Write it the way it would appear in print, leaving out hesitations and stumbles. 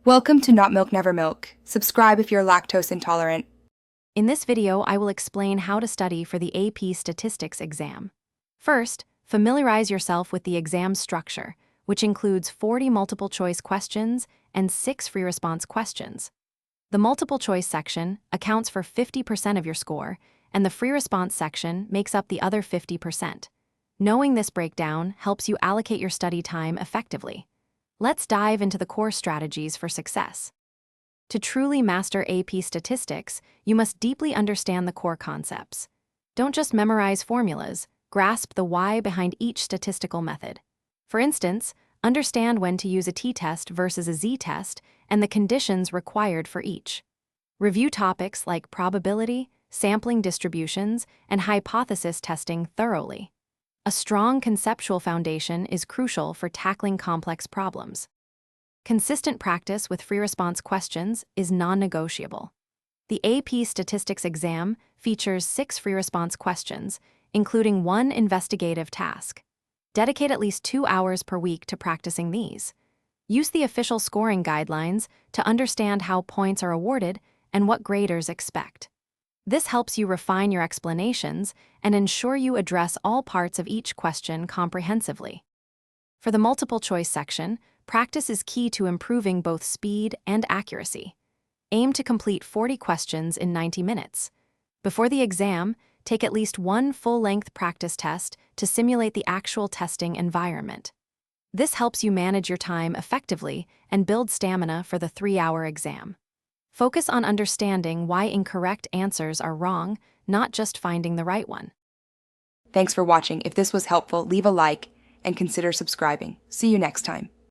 Welcome to Not Milk Never Milk. Subscribe if you're lactose intolerant. In this video, I will explain how to study for the AP Statistics exam. First, familiarize yourself with the exam structure, which includes 40 multiple-choice questions and 6 free response questions. The multiple-choice section accounts for 50% of your score, and the free response section makes up the other 50%. Knowing this breakdown helps you allocate your study time effectively. Let's dive into the core strategies for success. To truly master AP Statistics, you must deeply understand the core concepts. Don't just memorize formulas, grasp the why behind each statistical method. For instance, understand when to use a t-test versus a z-test and the conditions required for each. Review topics like probability, sampling distributions, and hypothesis testing thoroughly. A strong conceptual foundation is crucial for tackling complex problems. Consistent practice with free response questions is non-negotiable. The AP Statistics exam features 6 free response questions, including 1 investigative task. Dedicate at least 2 hours per week to practicing these. Use the official scoring guidelines to understand how points are awarded and what graders expect. This helps you refine your explanations and ensure you address all parts of each question comprehensively. For the multiple-choice section, practice is key to improving both speed and accuracy. Aim to complete 40 questions in 90 minutes. Before the exam, take at least 1 full-length practice test to simulate the actual testing environment. This helps you manage your time effectively and build stamina for the 3-hour exam. Focus on understanding why incorrect answers are wrong, not just finding the right one. Thanks for watching. If this was helpful, leave a like and consider subscribing. See you next time.